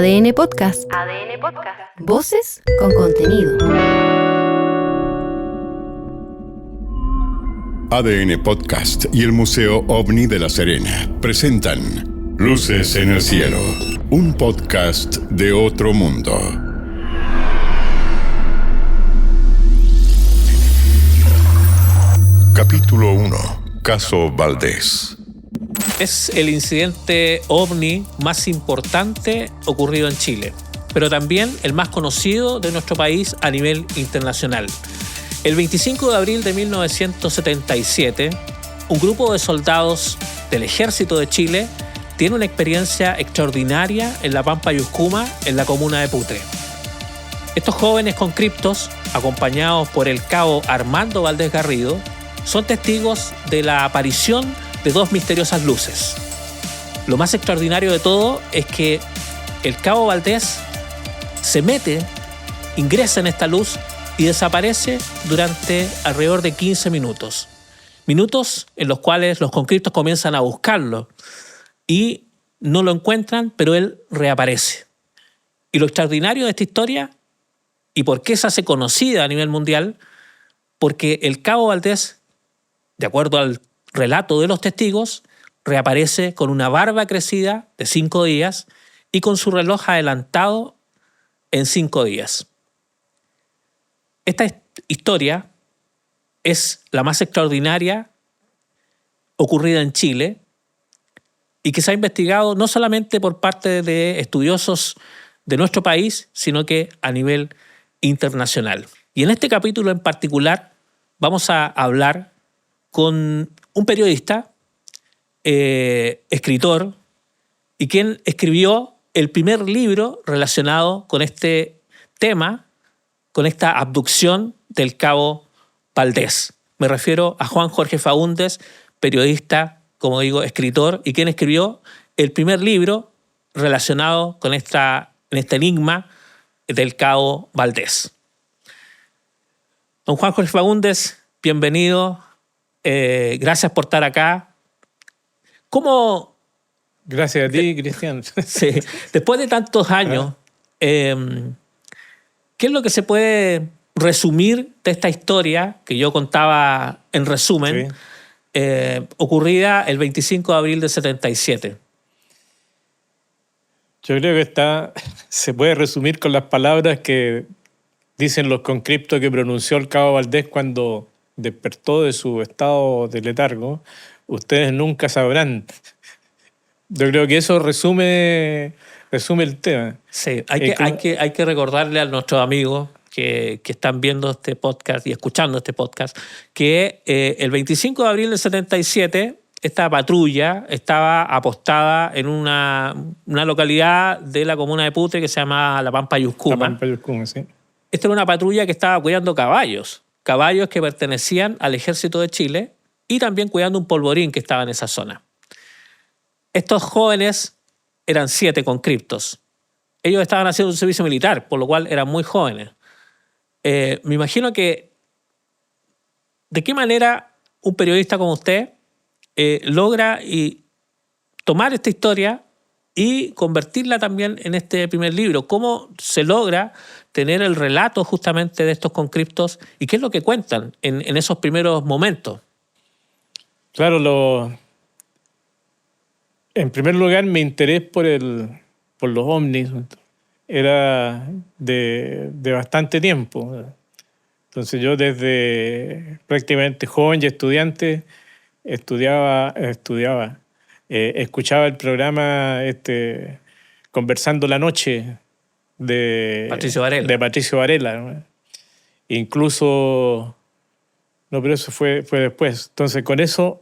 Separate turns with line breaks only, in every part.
ADN Podcast. ADN Podcast. Voces con contenido.
ADN Podcast y el Museo OVNI de La Serena presentan Luces en el Cielo, un podcast de otro mundo. Capítulo 1. Caso Valdés.
Es el incidente OVNI más importante ocurrido en Chile, pero también el más conocido de nuestro país a nivel internacional. El 25 de abril de 1977, un grupo de soldados del Ejército de Chile tiene una experiencia extraordinaria en la Pampa Yuscuma, en la comuna de Putre. Estos jóvenes conscriptos, acompañados por el cabo Armando Valdés Garrido, son testigos de la aparición de dos misteriosas luces. Lo más extraordinario de todo es que el cabo Valdés ingresa en esta luz y desaparece durante alrededor de 15 minutos. Minutos en los cuales los conscriptos comienzan a buscarlo y no lo encuentran, pero él reaparece. Y lo extraordinario de esta historia, y por qué se hace conocida a nivel mundial, porque el cabo Valdés, de acuerdo al relato de los testigos, reaparece con una barba crecida de 5 días y con su reloj adelantado en 5 días. Esta historia es la más extraordinaria ocurrida en Chile y que se ha investigado no solamente por parte de estudiosos de nuestro país, sino que a nivel internacional. Y en este capítulo en particular vamos a hablar con un periodista, escritor, y quien escribió el primer libro relacionado con este tema, con esta abducción del cabo Valdés. Me refiero a Juan Jorge Faúndez, periodista, como digo, escritor, y quien escribió el primer libro relacionado con este enigma del cabo Valdés. Don Juan Jorge Faúndez, bienvenido. Gracias por estar acá. ¿Cómo?
Gracias a ti, Cristian.
Sí, después de tantos años, ¿qué es lo que se puede resumir de esta historia que yo contaba en resumen, ocurrida el 25 de abril de 77?
Yo creo que se puede resumir con las palabras que dicen los conscriptos que pronunció el cabo Valdés cuando despertó de su estado de letargo. Ustedes nunca sabrán. Yo creo que eso resume el tema.
Sí, hay que recordarle a nuestros amigos que están viendo este podcast y escuchando este podcast que el 25 de abril del 77 esta patrulla estaba apostada en una localidad de la comuna de Putre que se llama La Pampa Yuscuma.
La Pampa Yuscuma, sí.
Esta era una patrulla que estaba cuidando caballos que pertenecían al Ejército de Chile y también cuidando un polvorín que estaba en esa zona. Estos jóvenes eran 7 conscriptos. Ellos estaban haciendo un servicio militar, por lo cual eran muy jóvenes. Me imagino que de qué manera un periodista como usted logra tomar esta historia y convertirla también en este primer libro. ¿Cómo se logra tener el relato justamente de estos conscriptos y qué es lo que cuentan en esos primeros momentos?
Claro, en primer lugar, mi interés por los ovnis era de bastante tiempo. Entonces yo desde prácticamente joven y estudiante escuchaba el programa Conversando la Noche de Patricio Varela, ¿no? Incluso, no, pero eso fue después. Entonces con eso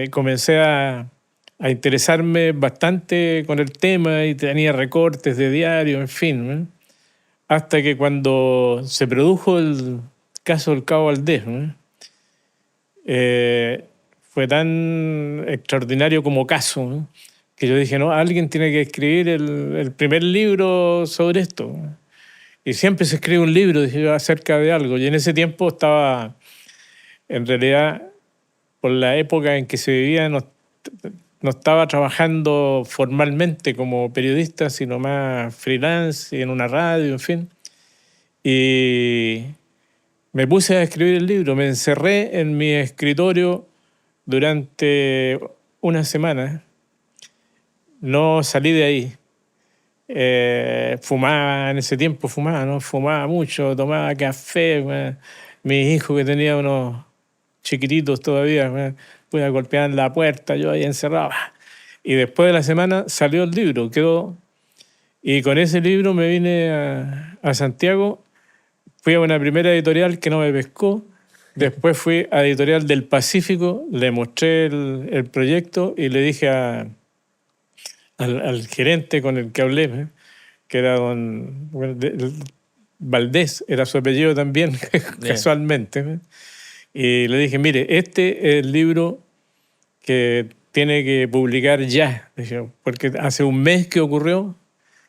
comencé a interesarme bastante con el tema y tenía recortes de diario, en fin, ¿no? Hasta que cuando se produjo el caso del cabo Valdés, ¿no? Fue tan extraordinario como caso, ¿no? Que yo dije, no, alguien tiene que escribir el primer libro sobre esto. Y siempre se escribe un libro, dije yo, acerca de algo. Y en ese tiempo estaba, en realidad, por la época en que se vivía, no no estaba trabajando formalmente como periodista, sino más freelance, en una radio, en fin. Y me puse a escribir el libro. Me encerré en mi escritorio durante una semana. No salí de ahí. Fumaba, en ese tiempo fumaba, ¿no? Fumaba mucho, tomaba café. Mis hijos, que tenía unos chiquititos todavía, pude golpear la puerta, yo ahí encerrado. Y después de la semana salió el libro, quedó. Y con ese libro me vine a Santiago. Fui a una primera editorial que no me pescó. Después fui a Editorial del Pacífico, le mostré el proyecto y le dije al gerente con el que hablé, que era don Valdés, era su apellido también, casualmente. Y le dije, mire, este es el libro que tiene que publicar ya, porque hace un mes que ocurrió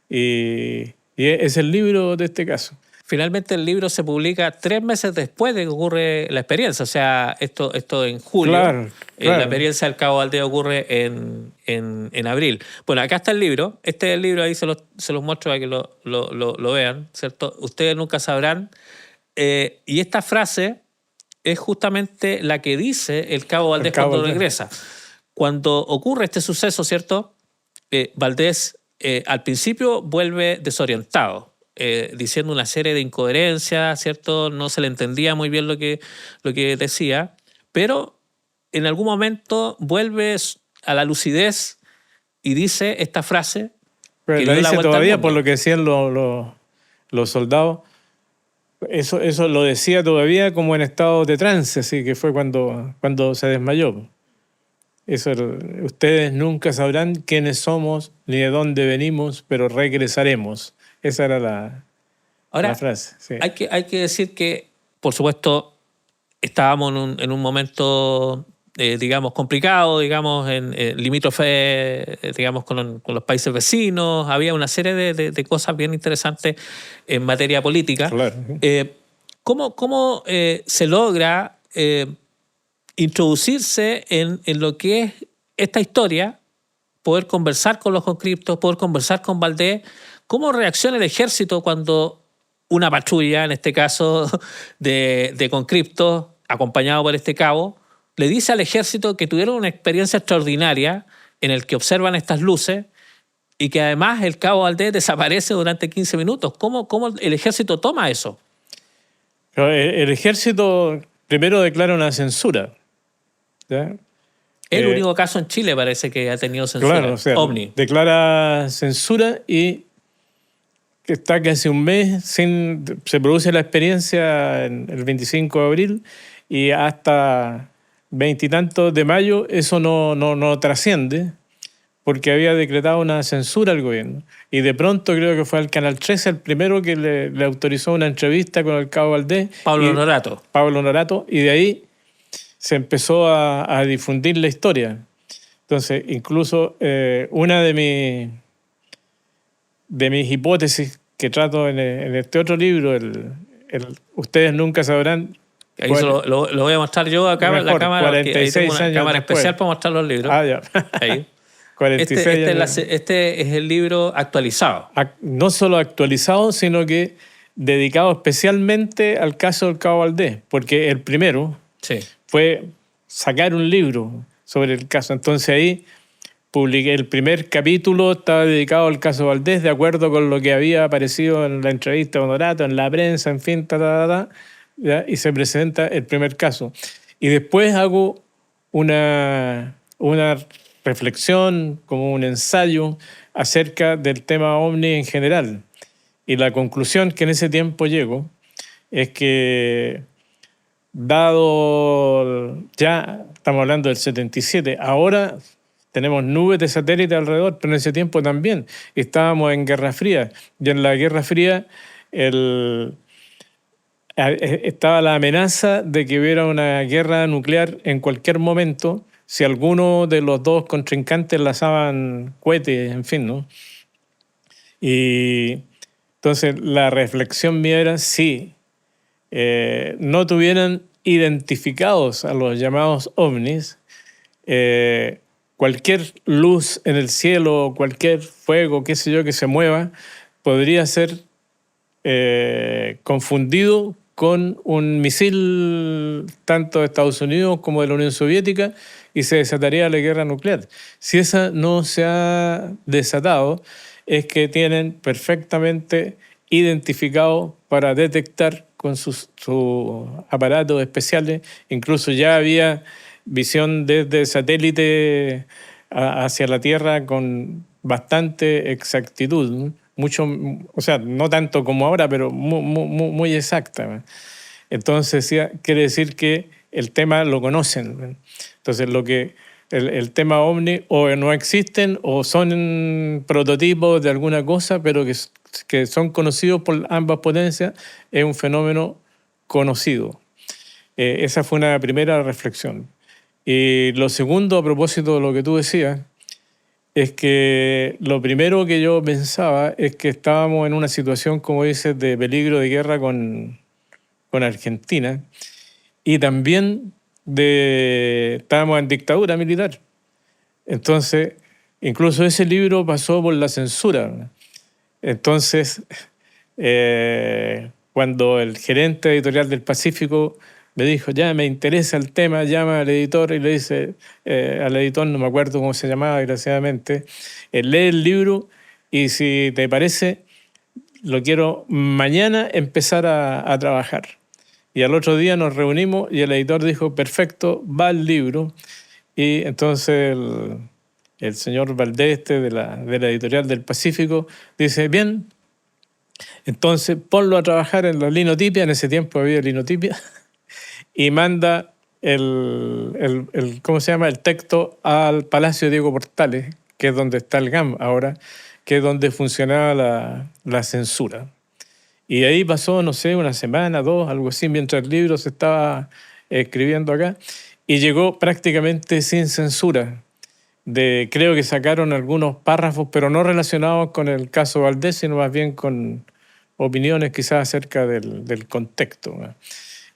y es el libro de este caso.
Finalmente el libro se publica 3 meses después de que ocurre la experiencia. O sea, esto en julio.
Claro.
La experiencia del Cabo Valdés ocurre en abril. Bueno, acá está el libro. Este es el libro, ahí se los muestro para que lo vean, ¿cierto? Ustedes nunca sabrán. Y esta frase es justamente la que dice el Cabo Valdés cuando regresa. Cuando ocurre este suceso, ¿cierto? Valdés al principio vuelve desorientado. Diciendo una serie de incoherencias, ¿cierto? No se le entendía muy bien lo que decía, pero en algún momento vuelve a la lucidez y dice esta frase.
Pero la dice todavía por lo que decían los soldados. Eso lo decía todavía como en estado de trance, así que fue cuando se desmayó. Ustedes nunca sabrán quiénes somos ni de dónde venimos, pero regresaremos. Esa era la frase. Sí.
Hay que decir que, por supuesto, estábamos en un momento, digamos, complicado, digamos, en limítrofe, digamos, con los países vecinos. Había una serie de cosas bien interesantes en materia política.
Claro.
¿Cómo se logra introducirse en lo que es esta historia, poder conversar con los conscriptos, poder conversar con Valdés? ¿Cómo reacciona el ejército cuando una patrulla, en este caso de conscriptos, acompañado por este cabo, le dice al ejército que tuvieron una experiencia extraordinaria en el que observan estas luces y que además el cabo Valdés desaparece durante 15 minutos? ¿Cómo el ejército toma eso?
El ejército primero declara una censura, ¿ya?
El único caso en Chile parece que ha tenido censura.
Claro, o sea,
OVNI.
Declara censura y que está casi un mes se produce la experiencia el 25 de abril y hasta 20 y tantos de mayo eso no trasciende porque había decretado una censura al gobierno. Y de pronto creo que fue al Canal 13 el primero que le autorizó una entrevista con el cabo Valdés.
Pablo Honorato.
Y de ahí se empezó a difundir la historia. Entonces, incluso una de mis hipótesis que trato en este otro libro, Ustedes nunca sabrán.
Ahí lo voy a mostrar yo acá en la cámara.
46
ahí tengo una cámara
después.
especial para mostrar los libros.
Ya.
Ahí.
46
este es el libro actualizado.
No solo actualizado, sino que dedicado especialmente al caso del cabo Valdés, porque el primero fue sacar un libro sobre el caso. Entonces ahí publiqué el primer capítulo, estaba dedicado al caso Valdés, de acuerdo con lo que había aparecido en la entrevista con Honorato, en la prensa, en fin, ¿ya? Y se presenta el primer caso. Y después hago una reflexión, como un ensayo acerca del tema OVNI en general. Y la conclusión que en ese tiempo llego es que, dado, ya estamos hablando del 77, ahora tenemos nubes de satélite alrededor, pero en ese tiempo también estábamos en Guerra Fría. Y en la Guerra Fría estaba la amenaza de que hubiera una guerra nuclear en cualquier momento si alguno de los dos contrincantes lanzaban cohetes, en fin, ¿no? Y entonces la reflexión mía era si no tuvieran identificados a los llamados ovnis, cualquier luz en el cielo, cualquier fuego, qué sé yo, que se mueva, podría ser confundido con un misil tanto de Estados Unidos como de la Unión Soviética y se desataría la guerra nuclear. Si esa no se ha desatado, es que tienen perfectamente identificado para detectar con sus aparatos especiales. Incluso ya había visión desde satélite hacia la Tierra con bastante exactitud, ¿no? Mucho, o sea, no tanto como ahora, pero muy exacta. Entonces, quiere decir que el tema lo conocen. Entonces, el tema OVNI o no existen o son prototipos de alguna cosa, pero que son conocidos por ambas potencias, es un fenómeno conocido. Esa fue una primera reflexión. Y lo segundo, a propósito de lo que tú decías, es que lo primero que yo pensaba es que estábamos en una situación, como dices, de peligro de guerra con Argentina y también estábamos en dictadura militar. Entonces, incluso ese libro pasó por la censura. Entonces, cuando el gerente editorial del Pacífico me dijo, ya me interesa el tema, llama al editor y le dice, al editor, no me acuerdo cómo se llamaba, desgraciadamente, lee el libro y si te parece, lo quiero mañana empezar a trabajar. Y al otro día nos reunimos y el editor dijo, perfecto, va el libro. Y entonces el señor Valdés, de la editorial del Pacífico, dice, bien, entonces ponlo a trabajar en la linotipia, en ese tiempo había linotipia, y manda ¿cómo se llama? El texto al Palacio Diego Portales, que es donde está el GAM ahora, que es donde funcionaba la censura. Y ahí pasó, no sé, una semana, dos, algo así, mientras el libro se estaba escribiendo acá, y llegó prácticamente sin censura. Creo que sacaron algunos párrafos, pero no relacionados con el caso Valdés, sino más bien con opiniones quizás acerca del contexto, ¿no?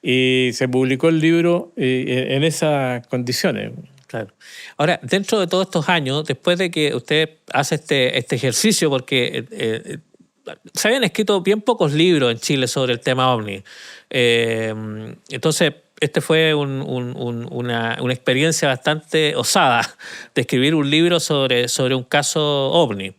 Y se publicó el libro en esas condiciones.
Claro. Ahora, dentro de todos estos años, después de que usted hace este ejercicio, porque se habían escrito bien pocos libros en Chile sobre el tema OVNI. Entonces, este fue una experiencia bastante osada de escribir un libro sobre un caso OVNI.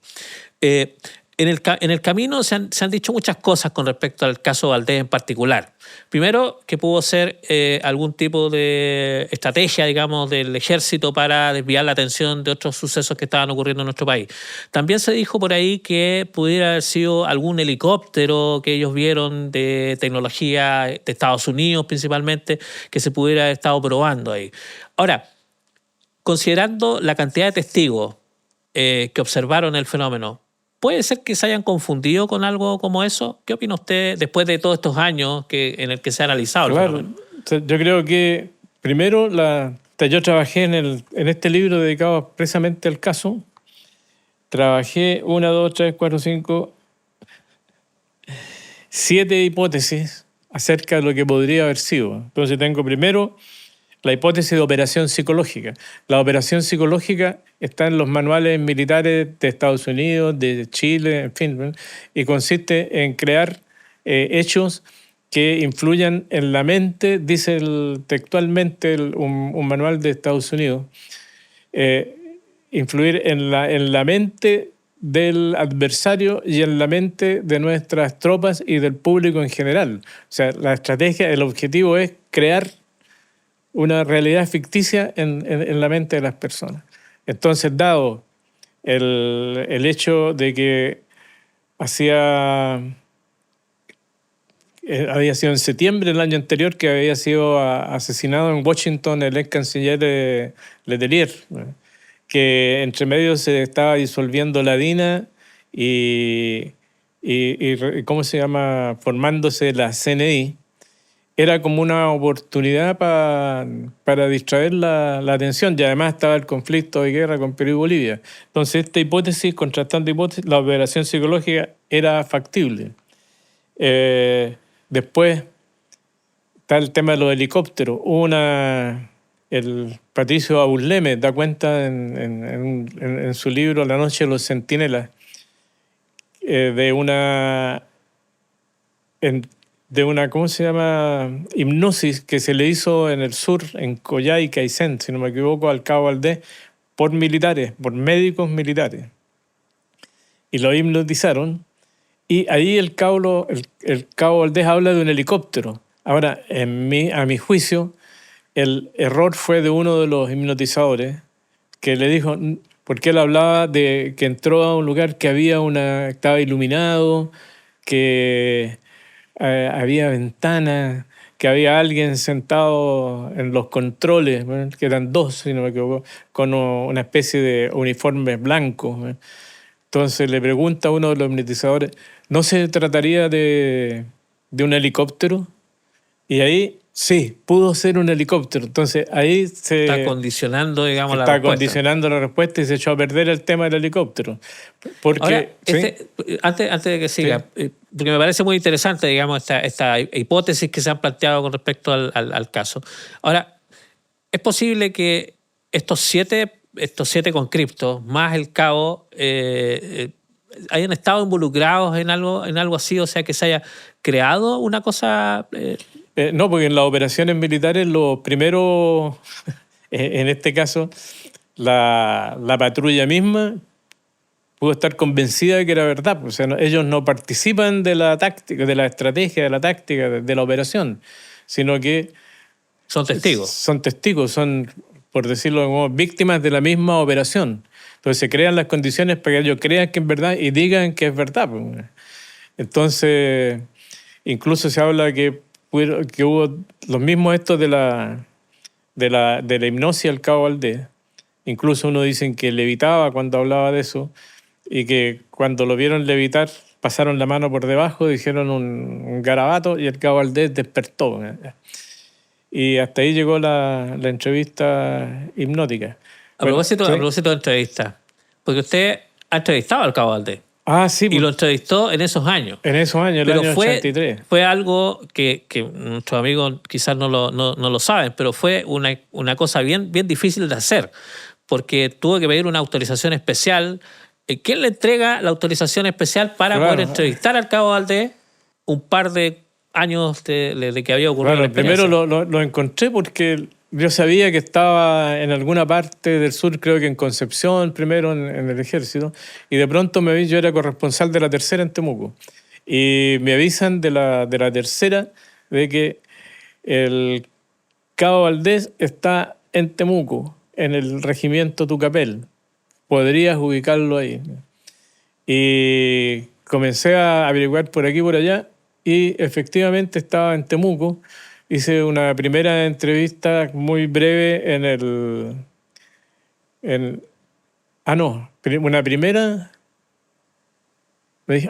En el camino se han dicho muchas cosas con respecto al caso Valdés en particular. Primero, que pudo ser algún tipo de estrategia, digamos, del ejército para desviar la atención de otros sucesos que estaban ocurriendo en nuestro país. También se dijo por ahí que pudiera haber sido algún helicóptero que ellos vieron de tecnología de Estados Unidos principalmente, que se pudiera haber estado probando ahí. Ahora, considerando la cantidad de testigos que observaron el fenómeno, ¿puede ser que se hayan confundido con algo como eso? ¿Qué opina usted después de todos estos años en el que se ha analizado el fenómeno?
Yo creo que primero yo trabajé en este libro dedicado expresamente al caso. Trabajé 1, 2, 3, 4, 5, 7 hipótesis acerca de lo que podría haber sido. Entonces tengo primero la hipótesis de operación psicológica. La operación psicológica está en los manuales militares de Estados Unidos, de Chile, en fin, y consiste en crear hechos que influyan en la mente, dice textualmente un manual de Estados Unidos, influir en la mente del adversario y en la mente de nuestras tropas y del público en general. O sea, la estrategia, el objetivo es crear una realidad ficticia en la mente de las personas. Entonces, dado el hecho de que había sido en septiembre del año anterior que había sido asesinado en Washington el ex canciller Letelier, que entre medio se estaba disolviendo la DINA y ¿cómo se llama? Formándose la CNI, era como una oportunidad para distraer la atención, y además estaba el conflicto de guerra con Perú y Bolivia. Entonces esta hipótesis, contrastando hipótesis, la operación psicológica era factible. Después está el tema de los helicópteros. Hubo el Patricio Aburleme da cuenta en su libro La noche de los centinelas de una, ¿cómo se llama? Hipnosis que se le hizo en el sur, en Coyhai y Aysén, si no me equivoco, al cabo Valdés, por militares, por médicos militares. Y lo hipnotizaron. Y ahí el cabo Valdés habla de un helicóptero. Ahora, a mi juicio, el error fue de uno de los hipnotizadores que le dijo, porque él hablaba de que entró a un lugar que estaba iluminado, que había ventanas, que había alguien sentado en los controles, ¿no? Que eran dos, si no me equivoco, con una especie de uniforme blanco, ¿no? Entonces le pregunta a uno de los hipnotizadores, ¿no se trataría de un helicóptero? Y ahí, sí, pudo ser un helicóptero. Entonces ahí se...
Está condicionando, digamos, la
está
respuesta.
condicionando la respuesta y se echó a perder el tema del helicóptero. Porque,
Ahora,
¿sí?
antes de que siga, porque me parece muy interesante, digamos, esta hipótesis que se han planteado con respecto al caso. Ahora, ¿es posible que estos siete conscriptos, más el cabo, hayan estado involucrados en algo así? O sea, que se haya creado una cosa...
No, porque en las operaciones militares los primeros, en este caso, la patrulla misma pudo estar convencida de que era verdad. O sea, ellos no participan de la táctica, de la estrategia, de la táctica, de la operación, sino que...
Son testigos.
Son testigos, son, por decirlo como víctimas de la misma operación. Entonces se crean las condiciones para que ellos crean que es verdad y digan que es verdad. Entonces, incluso se habla que hubo los mismos estos de la hipnosis al cabo Valdés. Incluso uno dicen que levitaba cuando hablaba de eso y que cuando lo vieron levitar pasaron la mano por debajo, dijeron un garabato y el cabo Valdés despertó. Y hasta ahí llegó la entrevista hipnótica.
A propósito de entrevistas, porque usted ha entrevistado al cabo Valdés.
Ah, sí.
Y lo entrevistó en esos años.
En esos años, el año 83.
Fue algo que nuestros amigos quizás no lo saben, pero fue una cosa bien difícil de hacer, porque tuvo que pedir una autorización especial. ¿Quién le entrega la autorización especial para poder entrevistar al cabo Valdés un par de años de que había ocurrido la experiencia?
Primero lo encontré porque yo sabía que estaba en alguna parte del sur, creo que en Concepción, primero en el ejército, y de pronto me vi, yo era corresponsal de la Tercera en Temuco, y me avisan de la Tercera de que el cabo Valdés está en Temuco, en el regimiento Tucapel. Podrías ubicarlo ahí. Y comencé a averiguar por aquí y por allá, y efectivamente estaba en Temuco. Hice una primera entrevista muy breve una primera... Me dije,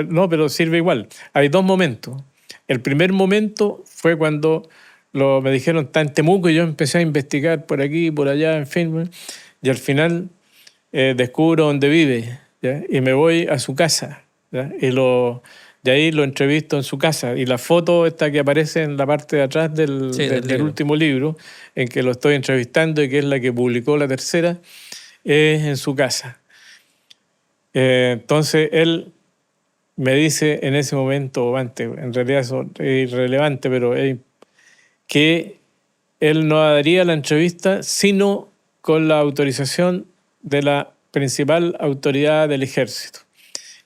no, pero sirve igual. Hay dos momentos. El primer momento fue cuando me dijeron, está en Temuco, y yo empecé a investigar por aquí, por allá, en fin. Y al final descubro dónde vive, ¿ya? Y me voy a su casa, ¿ya? De ahí lo entrevisto en su casa. Y la foto esta que aparece en la parte de atrás del último libro, en que lo estoy entrevistando y que es la que publicó la Tercera, es en su casa. Entonces él me dice en ese momento, en realidad es irrelevante, pero que él no daría la entrevista sino con la autorización de la principal autoridad del ejército.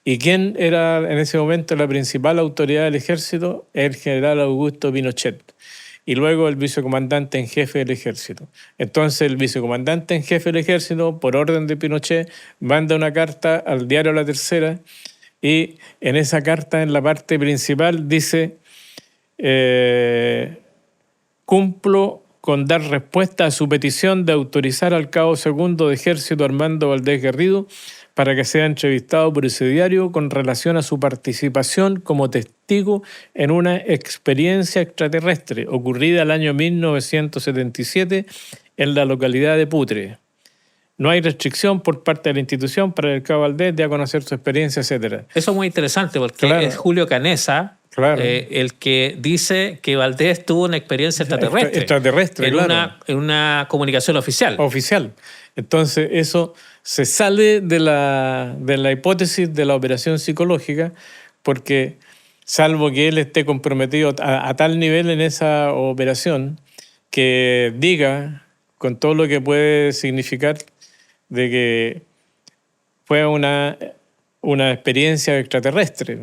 ¿Y quién era en ese momento la principal autoridad del ejército? El general Augusto Pinochet. Y luego el vicecomandante en jefe del ejército. Entonces el vicecomandante en jefe del ejército, por orden de Pinochet, manda una carta al diario La Tercera, y en esa carta, en la parte principal, dice: cumplo con dar respuesta a su petición de autorizar al cabo segundo de ejército Armando Valdés Garrido para que sea entrevistado por ese diario con relación a su participación como testigo en una experiencia extraterrestre ocurrida el año 1977 en la localidad de Putre. No hay restricción por parte de la institución para el cabo Valdés de a conocer su experiencia, etc.
Eso es muy interesante porque es Julio Canesa,
Claro.
El que dice que Valdés tuvo una experiencia
extraterrestre,
en una comunicación oficial.
Entonces, eso se sale de la hipótesis de la operación psicológica, porque salvo que él esté comprometido a tal nivel en esa operación que diga con todo lo que puede significar de que fue una experiencia extraterrestre.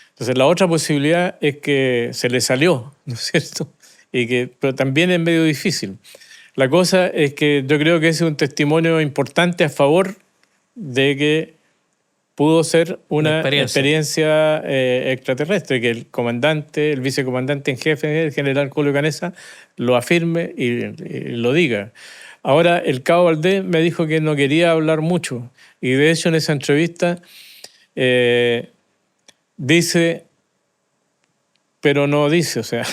Entonces, la otra posibilidad es que se le salió, ¿no es cierto? Pero también es medio difícil. La cosa es que yo creo que ese es un testimonio importante a favor de que pudo ser una experiencia extraterrestre, que el vicecomandante en jefe, el general Julio Canessa, lo afirme y lo diga. Ahora, el cabo Valdés me dijo que no quería hablar mucho, y de hecho en esa entrevista dice, pero no dice, o sea,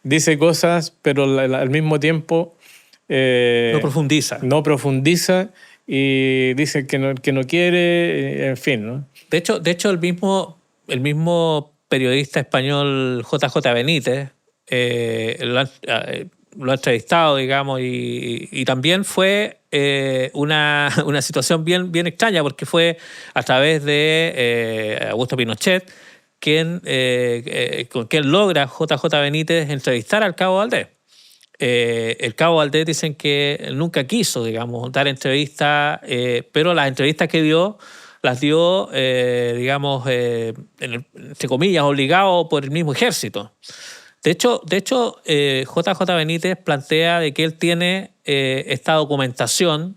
dice cosas, pero al mismo tiempo
no profundiza
y dice que no quiere, en fin, ¿no?
De hecho el mismo periodista español JJ Benítez lo ha entrevistado, digamos, y también fue una situación bien extraña, porque fue a través de Augusto Pinochet con quien logra JJ Benítez entrevistar al cabo Valdés. El cabo Valdés dicen que nunca quiso, digamos, dar entrevistas, pero las entrevistas que dio las dio, digamos, entre comillas, obligado por el mismo ejército. De hecho, JJ Benítez plantea de que él tiene esta documentación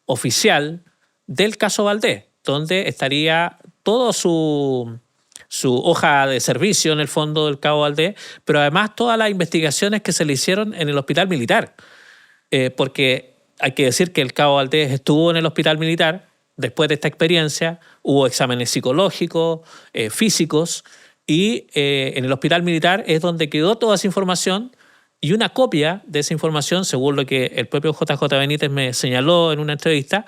oficial del caso Valdés, donde estaría todo su hoja de servicio en el fondo del cabo Valdés, pero además todas las investigaciones que se le hicieron en el hospital militar. Porque hay que decir que el cabo Valdés estuvo en el hospital militar después de esta experiencia, hubo exámenes psicológicos, físicos, y en el hospital militar es donde quedó toda esa información, y una copia de esa información, según lo que el propio JJ Benítez me señaló en una entrevista,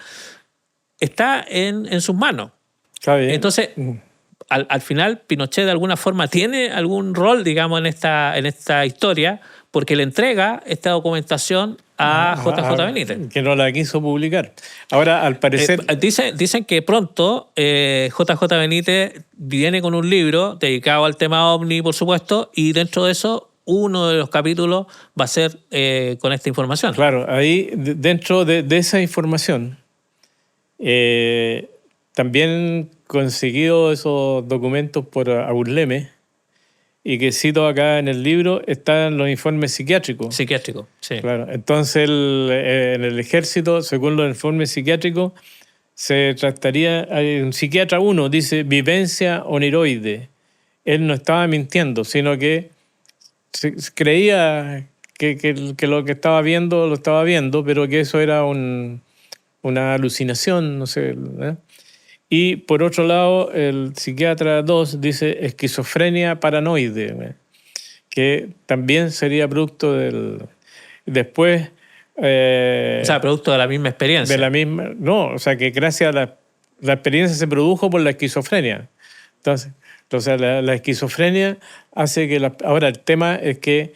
está en sus manos.
Está bien.
Entonces, al final, Pinochet de alguna forma tiene algún rol, digamos, en esta historia, porque le entrega esta documentación a JJ Benítez.
Que no la quiso publicar. Ahora, al parecer...
Dicen que pronto JJ Benítez viene con un libro dedicado al tema OVNI, por supuesto, y dentro de eso, uno de los capítulos va a ser con esta información.
Claro, ahí dentro de esa información, también conseguido esos documentos por Aburleme, y que cito acá en el libro, están los informes psiquiátricos.
Psiquiátricos, sí.
Claro. Entonces, en el ejército, según los informes psiquiátricos, se trataría, un psiquiatra 1 dice vivencia oniroide. Él no estaba mintiendo, sino que creía que lo que estaba viendo, lo estaba viendo, pero que eso era una alucinación, no sé, ¿eh? Y por otro lado, el psiquiatra 2 dice esquizofrenia paranoide, que también sería producto del... Después...
o sea, producto de la misma experiencia.
No, o sea, que gracias a la experiencia se produjo por la esquizofrenia. Entonces la esquizofrenia hace que... Ahora, el tema es que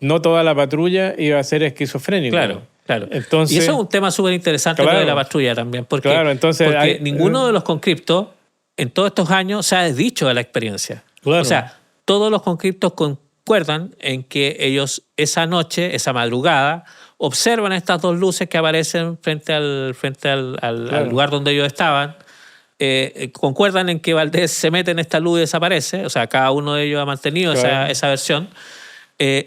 no toda la patrulla iba a ser esquizofrénica.
Claro.
Entonces,
y eso es un tema súper interesante, lo de la patrulla también, porque ninguno de los conscriptos en todos estos años se ha desdicho de la experiencia.
Claro.
O sea, todos los conscriptos concuerdan en que ellos esa noche, esa madrugada, observan estas dos luces que aparecen frente al lugar donde ellos estaban. Concuerdan en que Valdés se mete en esta luz y desaparece. O sea, cada uno de ellos ha mantenido esa versión.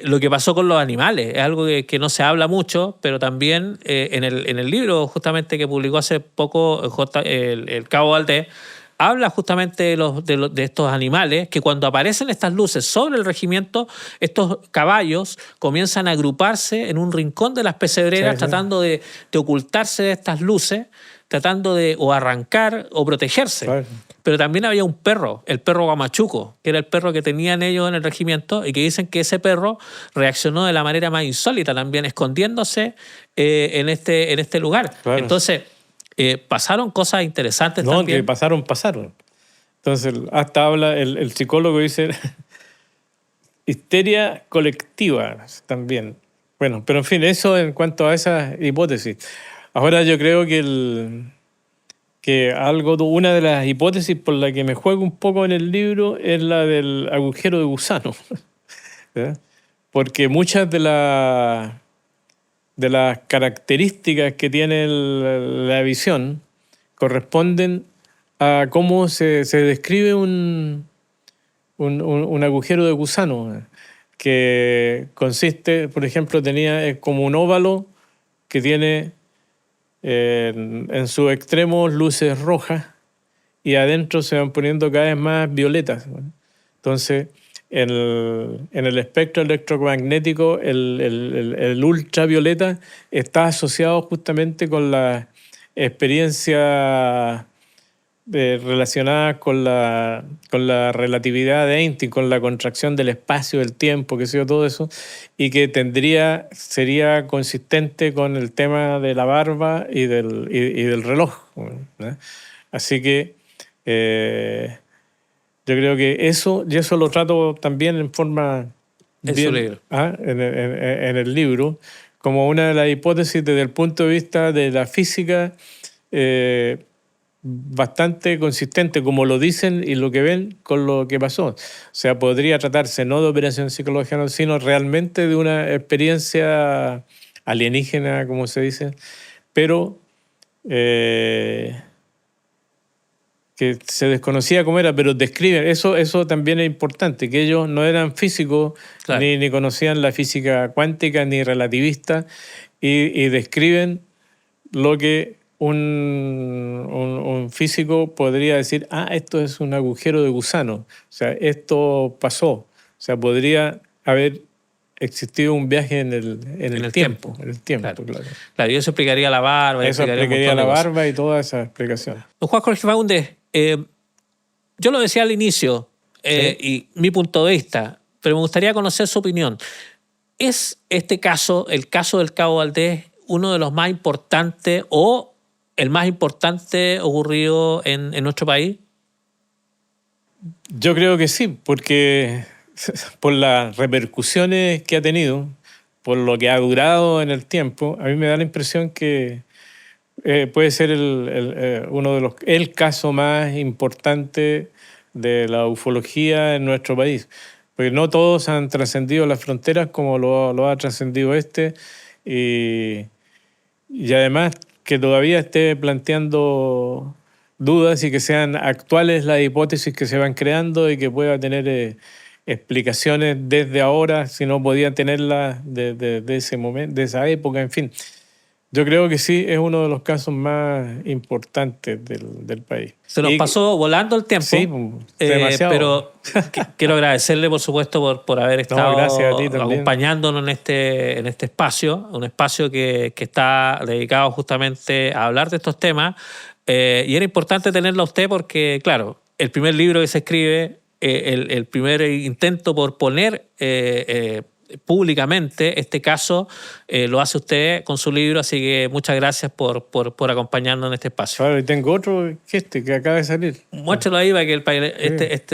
Lo que pasó con los animales es algo que no se habla mucho, pero también en el libro justamente que publicó hace poco el cabo Valdés, habla justamente de estos animales, que cuando aparecen estas luces sobre el regimiento, estos caballos comienzan a agruparse en un rincón de las pesebreras, tratando de ocultarse de estas luces, tratando de o arrancar o protegerse. Claro. Pero también había un perro, el perro Guamachuco, que era el perro que tenían ellos en el regimiento, y que dicen que ese perro reaccionó de la manera más insólita también, escondiéndose en este lugar. Claro. Entonces, pasaron cosas interesantes también.
No, que pasaron. Entonces, hasta habla, el psicólogo dice, histeria colectiva también. Bueno, pero en fin, eso en cuanto a esa hipótesis. Ahora yo creo que una de las hipótesis por la que me juego un poco en el libro es la del agujero de gusano. ¿Verdad? Porque muchas de las características que tiene la visión corresponden a cómo se describe un agujero de gusano, que consiste, por ejemplo, es como un óvalo que tiene en sus extremos luces rojas y adentro se van poniendo cada vez más violetas. Entonces, en el espectro electromagnético, el ultravioleta está asociado justamente con la experiencia relacionadas con la relatividad de Einstein, con la contracción del espacio, del tiempo, qué sé yo, todo eso, y que sería consistente con el tema de la barba y del reloj, ¿no? Así que yo creo que eso lo trato también en forma bien, en el libro, como una de las hipótesis desde el punto de vista de la física, bastante consistente, como lo dicen y lo que ven con lo que pasó. O sea, podría tratarse no de operación psicológica, sino realmente de una experiencia alienígena, como se dice, pero que se desconocía cómo era, pero describen, eso también es importante, que ellos no eran físicos, claro, ni conocían la física cuántica ni relativista, y describen lo que un físico podría decir, esto es un agujero de gusano, o sea, esto pasó, o sea, podría haber existido un viaje en el tiempo. En el tiempo,
claro, y eso explicaría la barba.
Eso explicaría la barba y toda esa explicación.
Don Juan Jorge Faúndez, yo lo decía al inicio, ¿sí? Y mi punto de vista, pero me gustaría conocer su opinión. ¿Es este caso, el caso del Cabo Valdés, uno de los más importantes o el más importante ocurrido en nuestro país?
Yo creo que sí, porque por las repercusiones que ha tenido, por lo que ha durado en el tiempo, a mí me da la impresión que puede ser uno de el caso más importante de la ufología en nuestro país. Porque no todos han trascendido las fronteras como lo ha trascendido este, y además que todavía esté planteando dudas y que sean actuales las hipótesis que se van creando y que pueda tener explicaciones desde ahora, si no podía tenerlas de ese momento, de esa época, en fin. Yo creo que sí, es uno de los casos más importantes del país.
Se nos pasó volando el tiempo.
Sí, demasiado.
Pero quiero agradecerle, por supuesto, por haber estado acompañándonos en este espacio, un espacio que está dedicado justamente a hablar de estos temas. Y era importante tenerlo a usted porque, claro, el primer libro que se escribe, el primer intento por poner públicamente este caso, lo hace usted con su libro, así que muchas gracias por acompañarnos en este espacio.
Claro, y tengo otro que acaba de salir.
Muéstralo ahí para que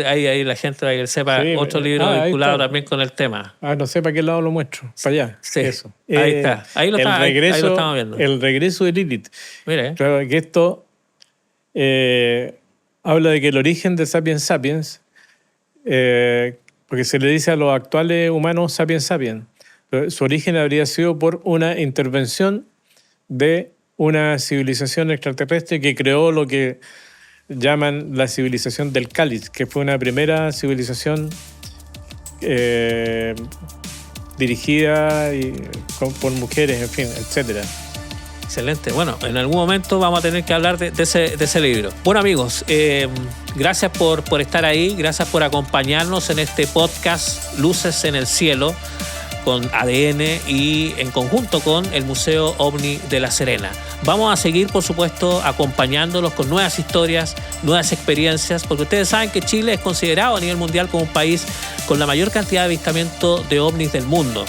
ahí la gente para que sepa, sí, otro libro vinculado también con el tema.
No sé para qué lado lo muestro, para allá.
Sí, eso. Ahí está, ahí lo estamos viendo.
El regreso de Lilith.
Mire.
Claro, que esto habla de que el origen de Sapiens Sapiens, porque se le dice a los actuales humanos Sapiens Sapiens, su origen habría sido por una intervención de una civilización extraterrestre que creó lo que llaman la civilización del Cáliz, que fue una primera civilización dirigida por mujeres, en fin, etcétera.
Excelente. Bueno, en algún momento vamos a tener que hablar de ese libro. Bueno, amigos, gracias por estar ahí, gracias por acompañarnos en este podcast Luces en el Cielo con ADN y en conjunto con el Museo OVNI de La Serena. Vamos a seguir, por supuesto, acompañándolos con nuevas historias, nuevas experiencias, porque ustedes saben que Chile es considerado a nivel mundial como un país con la mayor cantidad de avistamiento de ovnis del mundo.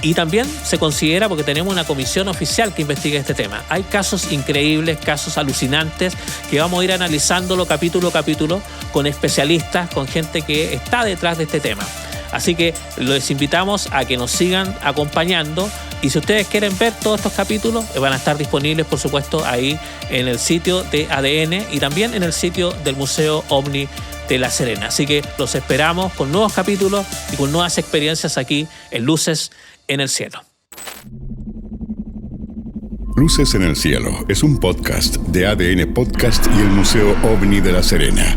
Y también se considera, porque tenemos una comisión oficial que investiga este tema. Hay casos increíbles, casos alucinantes, que vamos a ir analizándolo capítulo a capítulo con especialistas, con gente que está detrás de este tema. Así que les invitamos a que nos sigan acompañando, y si ustedes quieren ver todos estos capítulos, van a estar disponibles, por supuesto, ahí en el sitio de ADN y también en el sitio del Museo OVNI de La Serena. Así que los esperamos con nuevos capítulos y con nuevas experiencias aquí en Luces en el Cielo.
Luces en el Cielo es un podcast de ADN Podcast y el Museo OVNI de La Serena.